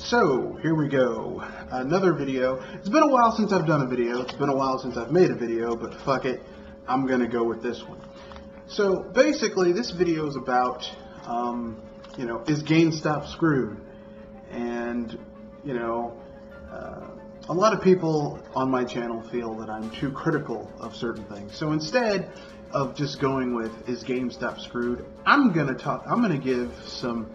So, here we go. Another video. It's been a while since I've done a video. It's been a while since I've made a video, but fuck it. I'm gonna go with this one. So, basically, this video is about, is Gamestop screwed? And, a lot of people on my channel feel that I'm too critical of certain things. So instead of just going with, is Gamestop screwed? I'm gonna give some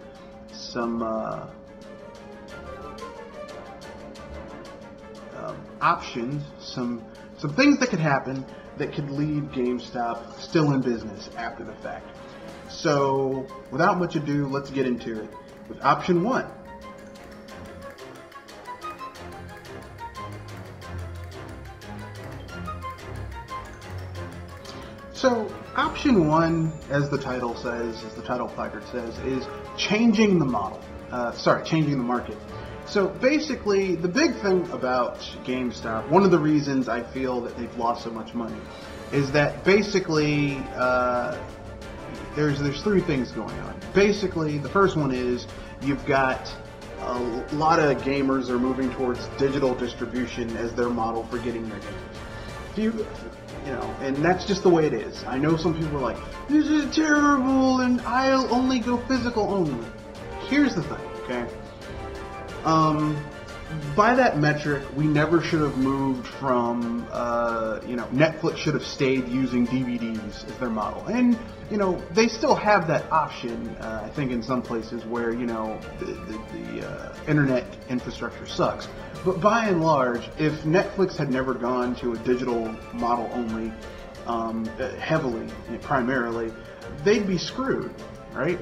options, some things that could happen that could leave GameStop still in business after the fact. So without much ado, let's get into it with option one. So option one, as the title says, as the title placard says, is changing the model. Changing the market. So basically, the big thing about GameStop, one of the reasons I feel that they've lost so much money, is that basically there's three things going on. Basically, the first one is you've got a lot of gamers are moving towards digital distribution as their model for getting their games. And that's just the way it is. I know some people are like, this is terrible and I'll only go physical only. Here's the thing, okay? By that metric, we never should have moved from, Netflix should have stayed using DVDs as their model. And, they still have that option, I think in some places where, the internet infrastructure sucks. But by and large, if Netflix had never gone to a digital model only, heavily, primarily, they'd be screwed, right?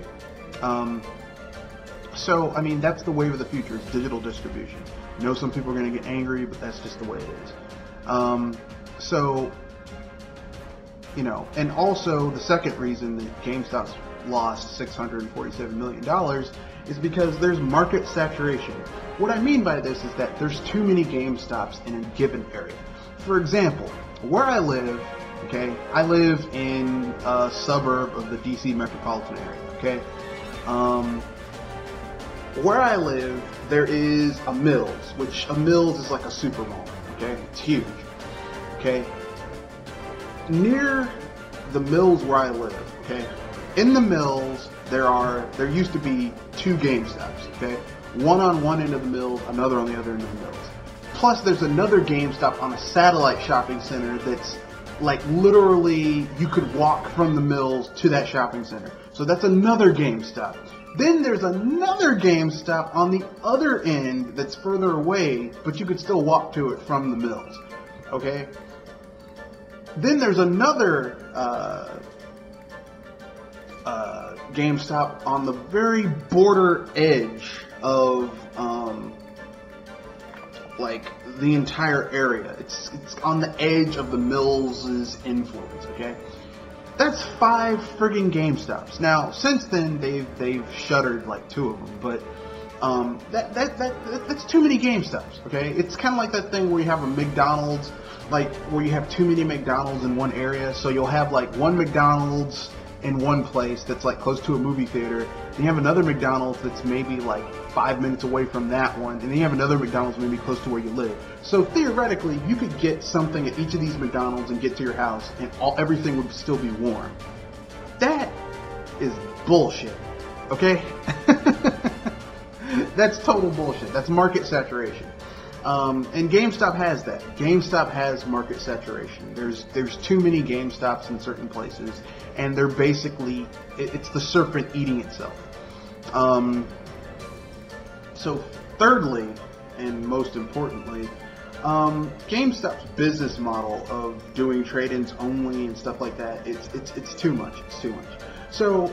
So, I mean, that's the wave of the future, is digital distribution. I know some people are going to get angry, but that's just the way it is. And also the second reason that GameStop's lost $647 million is because there's market saturation. What I mean by this is that there's too many GameStops in a given area. For example, where I live, okay, I live in a suburb of the DC metropolitan area, okay? Where I live, there is a Mills, which a Mills is like a super mall, okay? It's huge, okay? Near the Mills where I live, okay? In the Mills, there used to be two GameStops, okay? One on one end of the Mills, another on the other end of the Mills. Plus, there's another GameStop on a satellite shopping center that's like literally you could walk from the Mills to that shopping center. So that's another GameStop. Then there's another GameStop on the other end that's further away, but you could still walk to it from the Mills, okay? Then there's another GameStop on the very border edge of like the entire area. It's on the edge of the Mills' influence, okay? That's 5 friggin' GameStops. Now, since then, they've shuttered like 2 of them, but that's too many GameStops, okay? It's kind of like that thing where you have a McDonald's, like where you have too many McDonald's in one area, so you'll have like one McDonald's in one place that's like close to a movie theater, and you have another McDonald's that's maybe like 5 minutes away from that one, and then you have another McDonald's maybe close to where you live. So theoretically, you could get something at each of these McDonald's and get to your house, and everything would still be warm. That is bullshit, okay? That's total bullshit. That's market saturation. And GameStop has that. GameStop has market saturation. There's too many GameStops in certain places, and they're basically, it's the serpent eating itself. So thirdly, and most importantly, GameStop's business model of doing trade-ins only and stuff like that, it's too much. It's too much. So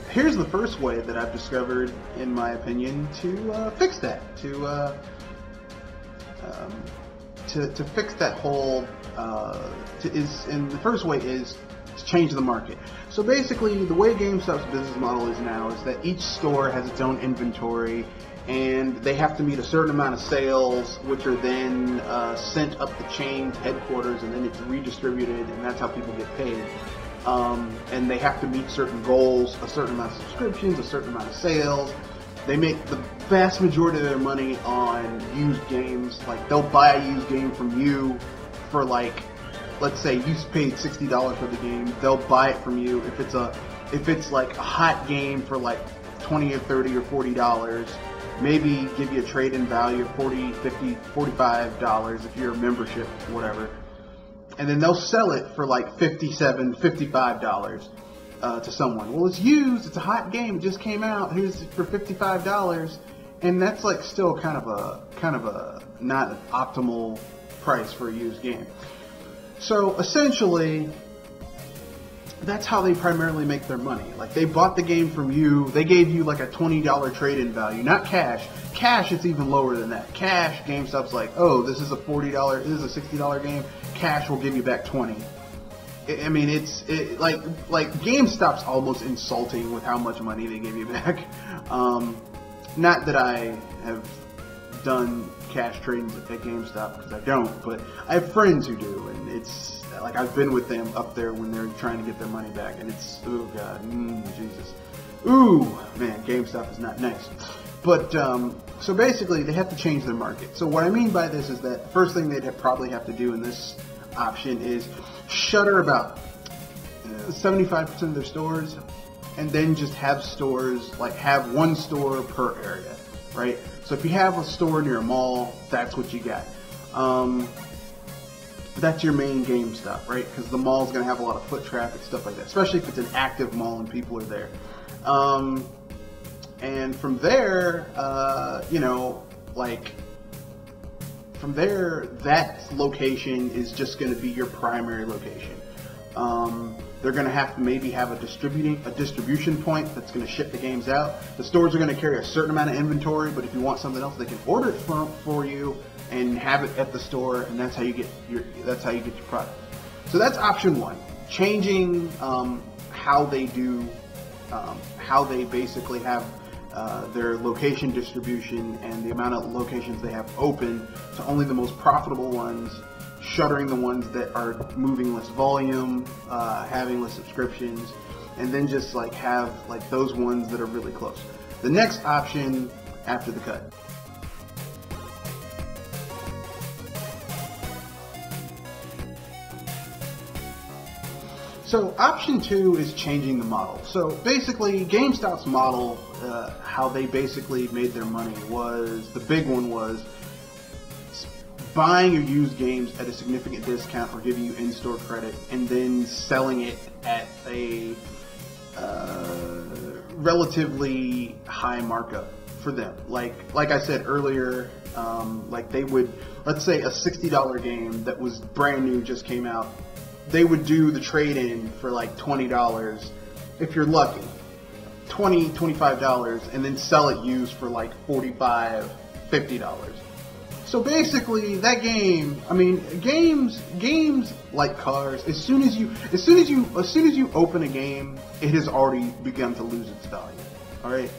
here's the first way that I've discovered, in my opinion, to fix that. To fix that whole, and the first way is to change the market. So basically, the way GameStop's business model is now is that each store has its own inventory, and they have to meet a certain amount of sales, which are then sent up the chain to headquarters, and then it's redistributed, and that's how people get paid. And they have to meet certain goals, a certain amount of subscriptions, a certain amount of sales, They make the vast majority of their money on used games. Like, they'll buy a used game from you for, like, let's say you paid $60 for the game. They'll buy it from you if it's like a hot game for like $20 or $30 or $40. Maybe give you a trade-in value of $40, $50, $45 if you're a membership, whatever. And then they'll sell it for like $57, $55 to someone. Well, it's used. It's a hot game. It just came out. Here's for $55, and that's like still kind of a not an optimal price for a used game. So essentially, that's how they primarily make their money. Like, they bought the game from you. They gave you like a $20 trade-in value, not cash. Cash, it's even lower than that. Cash, GameStop's like, oh, this is a $40, this is a $60 game. Cash will give you back $20. I mean, like GameStop's almost insulting with how much money they give you back. Not that I have done cash trades at GameStop, because I don't, but I have friends who do, and it's like I've been with them up there when they're trying to get their money back, and it's, oh god, Jesus, ooh, man, GameStop is not nice. But so basically, they have to change their market. So what I mean by this is that the first thing they'd probably have to do in this option is shutter about 75% of their stores, and then just have stores, like have one store per area, right? So if you have a store near a mall, that's what you got. That's your main GameStop, right? Because the mall is going to have a lot of foot traffic, stuff like that, especially if it's an active mall and people are there. And from there, you know, like, from there, that location is just going to be your primary location. They're going to have to maybe have a distribution point that's going to ship the games out. The stores are going to carry a certain amount of inventory, but if you want something else, they can order it for you and have it at the store, and that's how you get your product. So that's option one: changing how they do, how they basically have their location distribution and the amount of locations they have open to only the most profitable ones, shuttering the ones that are moving less volume, having less subscriptions, and then just like have like those ones that are really close. The next option after the cut. So option two is changing the model. So basically, GameStop's model, how they basically made their money was, the big one was buying your used games at a significant discount or giving you in-store credit, and then selling it at a relatively high markup for them. Like I said earlier, like they would, let's say a $60 game that was brand new, just came out, they would do the trade-in for like $20 if you're lucky, $20, $25, and then sell it used for like $45, $50. So basically, that game, I mean, games like cars, as soon as you open a game, it has already begun to lose its value. All right,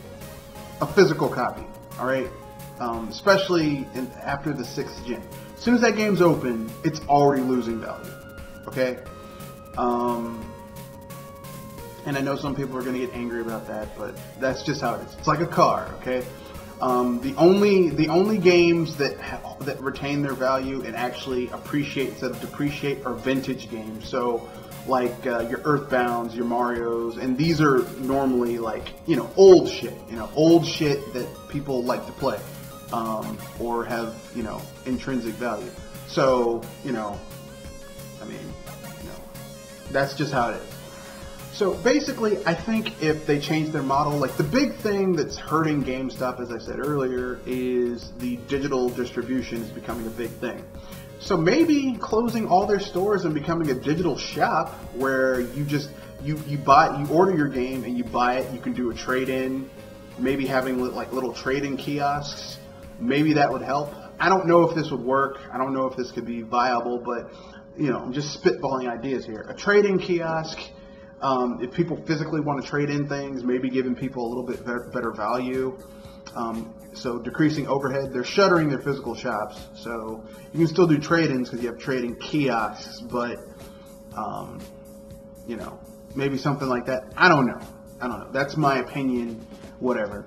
a physical copy. All right, especially after the 6th gen. As soon as that game's open, it's already losing value. Okay, and I know some people are going to get angry about that, but that's just how it is. It's like a car. Okay. The only games that retain their value and actually appreciate instead of depreciate are vintage games. So like your Earthbounds, your Marios, and these are normally like, you know, old shit that people like to play, or have, you know, intrinsic value. So, you know, I mean, you know, that's just how it is. So basically, I think if they change their model, like the big thing that's hurting GameStop, as I said earlier, is the digital distribution is becoming a big thing. So maybe closing all their stores and becoming a digital shop where you just, you order your game and you buy it, you can do a trade-in, maybe having like little trade-in kiosks, maybe that would help. I don't know if this would work. I don't know if this could be viable, but, you know, I'm just spitballing ideas here. A trade-in kiosk. If people physically want to trade in things, maybe giving people a little bit better value. So decreasing overhead. They're shuttering their physical shops. So you can still do trade-ins because you have trade-in kiosks, but, you know, maybe something like that. I don't know. That's my opinion, whatever.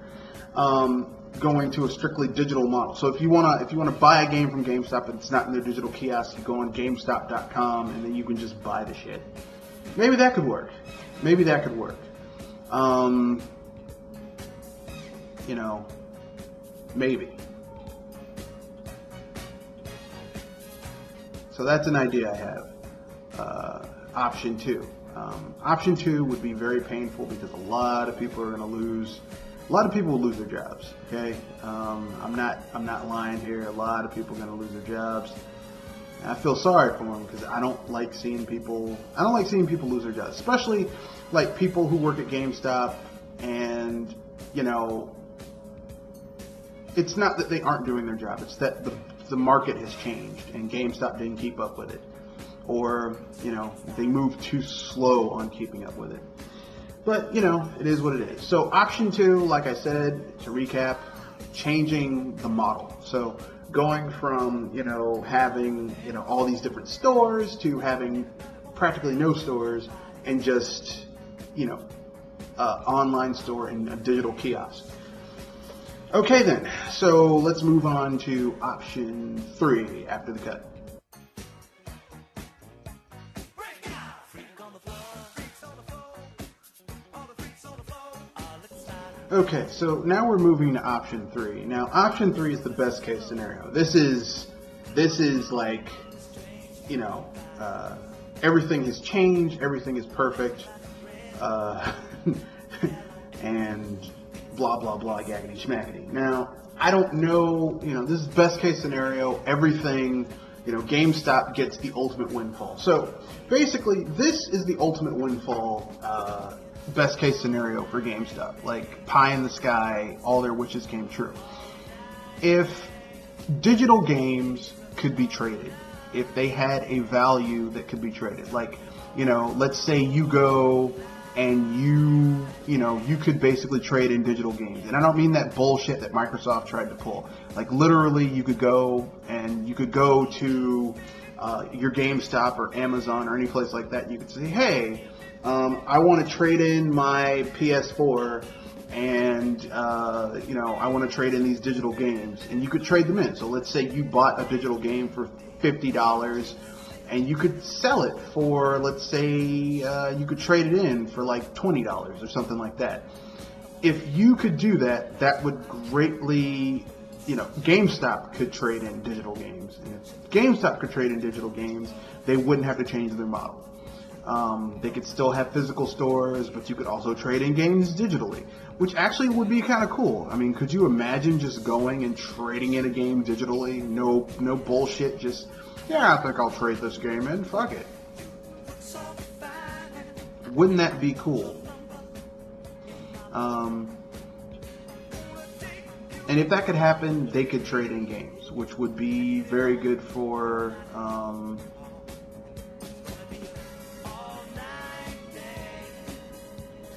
going to a strictly digital model. So if you wanna buy a game from GameStop and it's not in their digital kiosk, you go on Gamestop.com and then you can just buy the shit. Maybe that could work. Maybe that could work. You know, maybe. So that's an idea I have. Option 2. Option 2 would be very painful because a lot of people are going to lose. A lot of people will lose their jobs. Okay, I'm not lying here. A lot of people are going to lose their jobs. And I feel sorry for them because I don't like seeing people. I don't like seeing people lose their jobs, especially like people who work at GameStop. And you know, it's not that they aren't doing their job. It's that the market has changed and GameStop didn't keep up with it, or you know, they moved too slow on keeping up with it. But you know, it is what it is. So option 2, like I said, to recap, changing the model. So going from, you know, having, you know, all these different stores to having practically no stores and just, you know, online store and a digital kiosk. Okay then, so let's move on to option 3 after the cut. Okay, so now we're moving to option 3. Now, option 3 is the best case scenario. This is like, you know, everything has changed, everything is perfect, and blah, blah, blah, yaggity schmackety. Now, I don't know, you know, this is best case scenario, everything, you know, GameStop gets the ultimate windfall. So, basically, this is the ultimate windfall, best case scenario for GameStop. Like, pie in the sky, all their wishes came true. If digital games could be traded, if they had a value that could be traded, like, you know, let's say you go and you know, you could basically trade in digital games. And I don't mean that bullshit that Microsoft tried to pull. Like, literally, you could go to your GameStop or Amazon or any place like that. You could say, hey, I want to trade in my PS4 and, you know, I want to trade in these digital games. And you could trade them in. So let's say you bought a digital game for $50 and you could sell it for, let's say, you could trade it in for like $20 or something like that. If you could do that, that would greatly, you know, GameStop could trade in digital games. And if GameStop could trade in digital games, they wouldn't have to change their model. They could still have physical stores, but you could also trade in games digitally, which actually would be kind of cool. I mean, could you imagine just going and trading in a game digitally? No bullshit, just, yeah, I think I'll trade this game in, fuck it. Wouldn't that be cool? And if that could happen, they could trade in games, which would be very good for,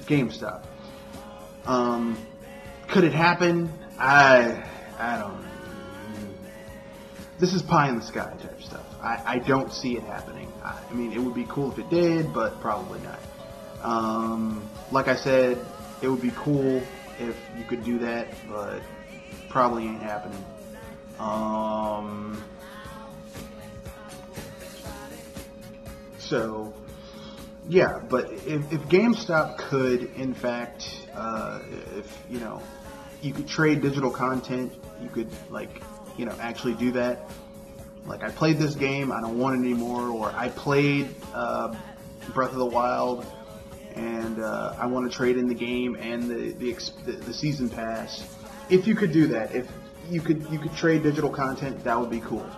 GameStop. Could it happen? I don't know. This is pie in the sky type stuff. I don't see it happening. I mean, it would be cool if it did, but probably not. Like I said, it would be cool if you could do that, but probably ain't happening. So, yeah, but if GameStop could, in fact, if, you know, you could trade digital content, you could, like, you know, actually do that. Like, I played this game, I don't want it anymore, or I played Breath of the Wild, and I want to trade in the game and the season pass. If you could do that, if you could trade digital content, that would be cool.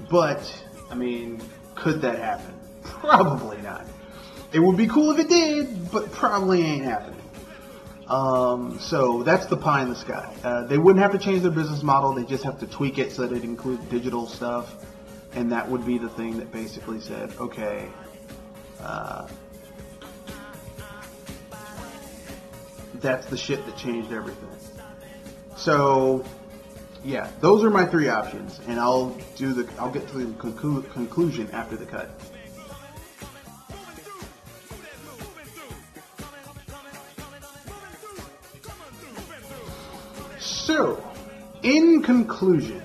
But, I mean, could that happen? Probably not. It would be cool if it did, but probably ain't happening. So that's the pie in the sky. They wouldn't have to change their business model. They just have to tweak it so that it includes digital stuff. And that would be the thing that basically said, okay, that's the shit that changed everything. So, yeah, those are my 3 options, and I'll get to the conclusion after the cut. So, in conclusion,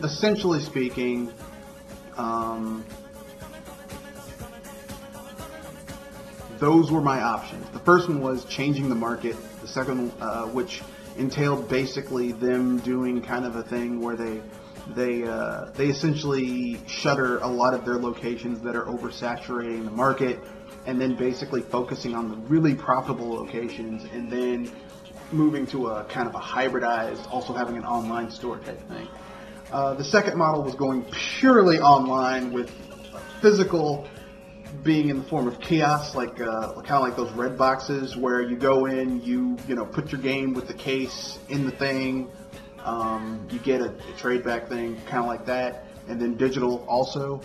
essentially speaking, those were my options. The first one was changing the market. The second, which entailed basically them doing kind of a thing where they essentially shutter a lot of their locations that are oversaturating the market, and then basically focusing on the really profitable locations, and then moving to a kind of a hybridized, also having an online store type thing. The second model was going purely online, with physical being in the form of kiosks, like kind of like those red boxes where you go in, you put your game with the case in the thing, you get a trade back thing, kind of like that, and then digital also.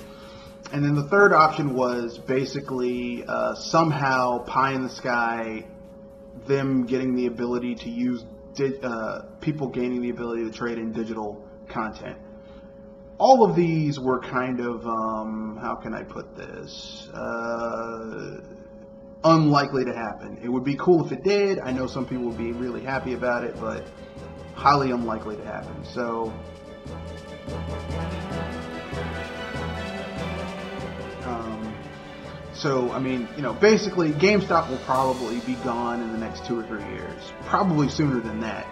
And then the third option was basically somehow pie in the sky, them getting the ability to use people gaining the ability to trade in digital content. All of these were kind of, how can I put this, unlikely to happen. It would be cool if it did. I know some people would be really happy about it, but highly unlikely to happen. So, I mean, basically GameStop will probably be gone in the next 2 or 3 years. Probably sooner than that.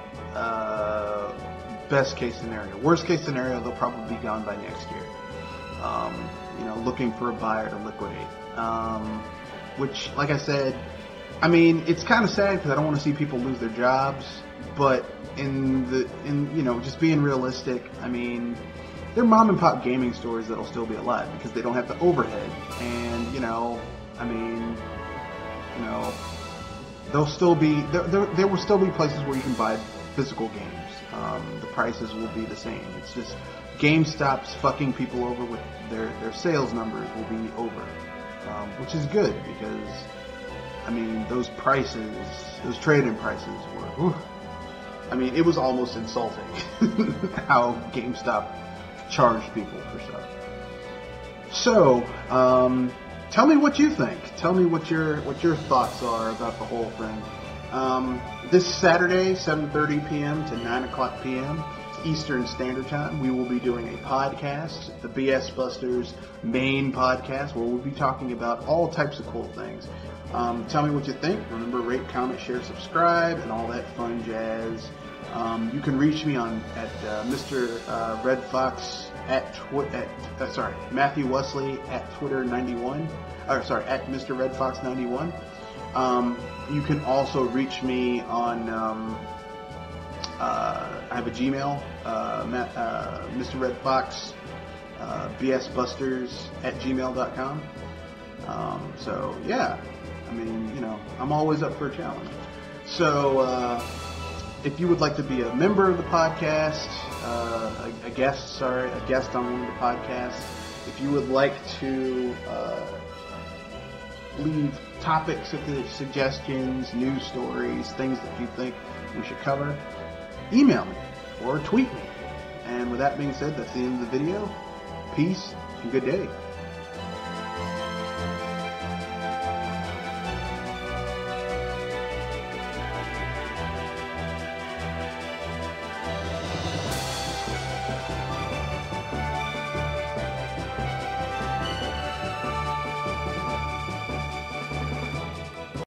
Best case scenario. Worst case scenario, they'll probably be gone by next year. Looking for a buyer to liquidate. Which, like I said, I mean, it's kind of sad because I don't want to see people lose their jobs. But just being realistic, I mean, they're mom and pop gaming stores that'll still be alive because they don't have the overhead. And they'll still be there will still be places where you can buy physical games. The prices will be the same. It's just GameStop's fucking people over with their sales numbers will be over, which is good because, I mean, those trade-in prices were, whew, I mean, it was almost insulting how GameStop charged people for stuff. So, tell me what you think. Tell me what your thoughts are about the whole thing. This Saturday, 7:30 p.m. to 9 o'clock p.m. Eastern Standard Time, we will be doing a podcast, the BS Busters main podcast, where we'll be talking about all types of cool things. Tell me what you think. Remember, rate, comment, share, subscribe, and all that fun jazz. You can reach me at Mr. Red Fox Matthew Wesley at Twitter 91. At Mr. Red Fox 91. You can also reach me on, I have a Gmail, Mr. Red Fox, bsbusters@gmail.com. So, yeah, I mean, I'm always up for a challenge. So, if you would like to be a member of the podcast, a guest on one of the podcasts, if you would like to leave topics, suggestions, news stories, things that you think we should cover, email me or tweet me. And with that being said, that's the end of the video. Peace and good day.